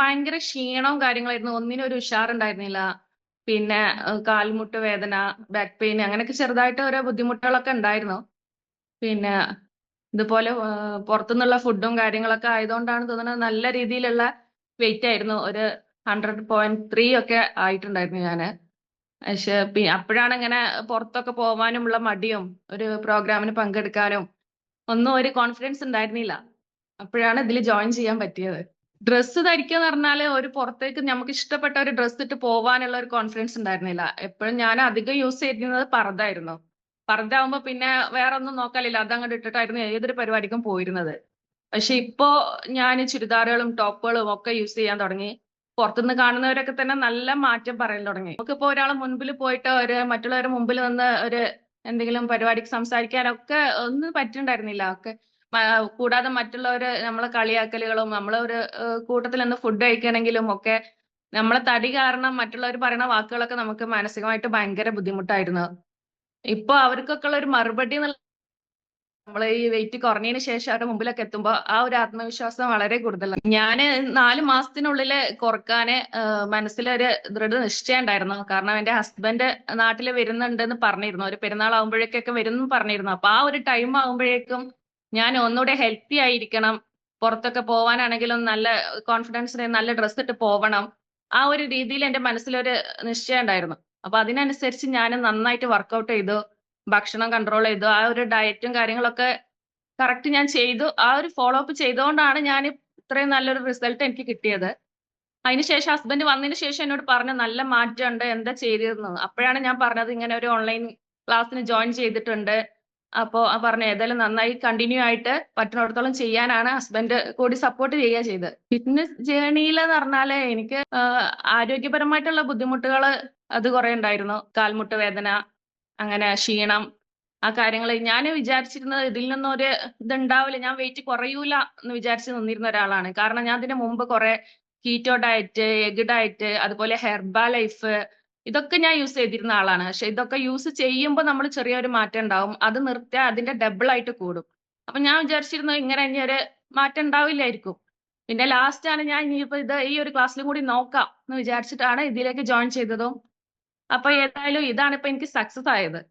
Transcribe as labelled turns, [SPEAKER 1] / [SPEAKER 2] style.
[SPEAKER 1] ഭയങ്കര ക്ഷീണവും കാര്യങ്ങളായിരുന്നു. ഒന്നിനും ഒരു ഉഷാറുണ്ടായിരുന്നില്ല. പിന്നെ കാൽമുട്ട് വേദന, ബാക്ക് പെയിൻ അങ്ങനെയൊക്കെ ചെറുതായിട്ട് ഓരോ ബുദ്ധിമുട്ടുകളൊക്കെ ഉണ്ടായിരുന്നു. പിന്നെ ഇതുപോലെ പുറത്തുനിന്നുള്ള ഫുഡും കാര്യങ്ങളൊക്കെ ആയതുകൊണ്ടാണ് തോന്നുന്നത് നല്ല രീതിയിലുള്ള വെയിറ്റ് ആയിരുന്നു. ഒരു 100.3 ഒക്കെ ആയിട്ടുണ്ടായിരുന്നു ഞാന്. പക്ഷെ അപ്പോഴാണ് ഇങ്ങനെ പുറത്തൊക്കെ പോവാനുമുള്ള മടിയും ഒരു പ്രോഗ്രാമിന് പങ്കെടുക്കാനും ഒന്നും ഒരു കോൺഫിഡൻസ് ഉണ്ടായിരുന്നില്ല. അപ്പോഴാണ് ഇതിൽ ജോയിൻ ചെയ്യാൻ പറ്റിയത്. ഡ്രസ്സ് ധരിക്കുക എന്ന് പറഞ്ഞാല് ഒരു പുറത്തേക്ക് നമുക്ക് ഇഷ്ടപ്പെട്ട ഒരു ഡ്രസ്സ് ഇട്ട് പോവാനുള്ള ഒരു കോൺഫിഡൻസ് ഉണ്ടായിരുന്നില്ല. എപ്പോഴും ഞാൻ അധികം യൂസ് ചെയ്തിരുന്നത് പർദ്ദ. പർദ്ദ ആവുമ്പോ പിന്നെ വേറെ ഒന്നും നോക്കാനില്ല, അതങ്ങോട്ട് ഇട്ടിട്ടായിരുന്നു ഏതൊരു പരിപാടിക്കും പോയിരുന്നത്. പക്ഷെ ഇപ്പോ ഞാൻ ചുരിദാറുകളും ടോപ്പുകളും ഒക്കെ യൂസ് ചെയ്യാൻ തുടങ്ങി. പുറത്തുനിന്ന് കാണുന്നവരൊക്കെ തന്നെ നല്ല മാറ്റം പറയാൻ തുടങ്ങി. നമുക്കിപ്പോ ഒരാളെ മുൻപിൽ പോയിട്ട് മറ്റുള്ളവരുടെ മുമ്പിൽ നിന്ന് എന്തെങ്കിലും പരിപാടിക്ക് സംസാരിക്കാനൊക്കെ ഒന്നും പറ്റുണ്ടായിരുന്നില്ല. കൂടാതെ മറ്റുള്ളവര് നമ്മളെ കളിയാക്കലുകളും നമ്മളെ ഒരു കൂട്ടത്തിൽ നിന്ന് ഫുഡ് കഴിക്കണമെങ്കിലും ഒക്കെ നമ്മളെ തടി കാരണം മറ്റുള്ളവർ പറയുന്ന വാക്കുകളൊക്കെ നമുക്ക് മാനസികമായിട്ട് ഭയങ്കര ബുദ്ധിമുട്ടായിരുന്നു. ഇപ്പൊ അവർക്കൊക്കെ ഉള്ള ഒരു മറുപടി നമ്മൾ ഈ വെയിറ്റ് കുറഞ്ഞതിന് ശേഷം അവരുടെ മുമ്പിലൊക്കെ എത്തുമ്പോ ആ ഒരു ആത്മവിശ്വാസം വളരെ കൂടുതലാണ്. ഞാന് 4 മാസത്തിനുള്ളില് കുറക്കാന് മനസ്സിലൊരു ദൃഢനിശ്ചയം ഉണ്ടായിരുന്നു. കാരണം എന്റെ ഹസ്ബൻഡ് നാട്ടില് വരുന്നുണ്ടെന്ന് പറഞ്ഞിരുന്നു. ഒരു പെരുന്നാൾ ആകുമ്പോഴേക്കൊക്കെ വരും പറഞ്ഞിരുന്നു. അപ്പൊ ആ ഒരു ടൈം ആകുമ്പോഴേക്കും ഞാൻ ഒന്നുകൂടെ ഹെൽത്തി ആയിരിക്കണം. പുറത്തൊക്കെ പോവാനാണെങ്കിലും നല്ല കോൺഫിഡൻസിന് നല്ല ഡ്രസ്സ് ഇട്ട് പോവണം. ആ ഒരു രീതിയിൽ എന്റെ മനസ്സിലൊരു നിശ്ചയം ഉണ്ടായിരുന്നു. അപ്പൊ അതിനനുസരിച്ച് ഞാൻ നന്നായിട്ട് വർക്കൗട്ട് ചെയ്തു. ഭക്ഷണം കൺട്രോൾ ചെയ്തു. ആ ഒരു ഡയറ്റും കാര്യങ്ങളൊക്കെ കറക്റ്റ് ഞാൻ ചെയ്തു. ആ ഒരു ഫോളോ അപ്പ് ചെയ്തുകൊണ്ടാണ് ഞാൻ ഇത്രയും നല്ലൊരു റിസൾട്ട് എനിക്ക് കിട്ടിയത്. അതിനുശേഷം ഹസ്ബൻഡ് വന്നതിന് ശേഷം എന്നോട് പറഞ്ഞു നല്ല മാറ്റമുണ്ട്, എന്താ ചെയ്തിരുന്നു. അപ്പോഴാണ് ഞാൻ പറഞ്ഞത് ഇങ്ങനെ ഒരു ഓൺലൈൻ ക്ലാസ്സിന് ജോയിൻ ചെയ്തിട്ടുണ്ട്. അപ്പോ പറഞ്ഞു ഏതായാലും നന്നായി കണ്ടിന്യൂ ആയിട്ട് പറ്റുന്നിടത്തോളം ചെയ്യാനാണ് ഹസ്ബൻഡ് കൂടി സപ്പോർട്ട് ചെയ്യുക ചെയ്തത്. ഫിറ്റ്നസ് ജേർണിയിൽ എന്ന് പറഞ്ഞാല് എനിക്ക് ആരോഗ്യപരമായിട്ടുള്ള ബുദ്ധിമുട്ടുകൾ അത് കുറെ ഉണ്ടായിരുന്നു. കാൽമുട്ട് വേദന, അങ്ങനെ ക്ഷീണം, ആ കാര്യങ്ങൾ ഞാൻ വിചാരിച്ചിരുന്നത് ഇതിൽ നിന്നും ഒരു ഇതുണ്ടാവില്ല, ഞാൻ വെയിറ്റ് കുറയൂല എന്ന് വിചാരിച്ച് നിന്നിരുന്ന ഒരാളാണ്. കാരണം ഞാൻ ഇതിന് മുമ്പ് കുറെ കീറ്റോ ഡയറ്റ്, എഗ് ഡയറ്റ്, അതുപോലെ ഹെർബാ ലൈഫ് ഇതൊക്കെ ഞാൻ യൂസ് ചെയ്തിരുന്ന ആളാണ്. പക്ഷെ ഇതൊക്കെ യൂസ് ചെയ്യുമ്പോൾ നമ്മൾ ചെറിയൊരു മാറ്റം ഉണ്ടാവും, അത് നിർത്തിയാൽ അതിന്റെ ഡബിൾ ആയിട്ട് കൂടും. അപ്പൊ ഞാൻ വിചാരിച്ചിരുന്നു ഇങ്ങനെ ഇനി ഒരു മാറ്റം ഉണ്ടാവില്ലായിരിക്കും. പിന്നെ ലാസ്റ്റ് ആണ് ഞാൻ ഇനിയിപ്പോ ഈ ഒരു ക്ലാസ്സിലും കൂടി നോക്കാം എന്ന് വിചാരിച്ചിട്ടാണ് ഇതിലേക്ക് ജോയിൻ ചെയ്തതും. അപ്പൊ ഏതായാലും ഇതാണ് ഇപ്പൊ എനിക്ക് സക്സസ് ആയത്.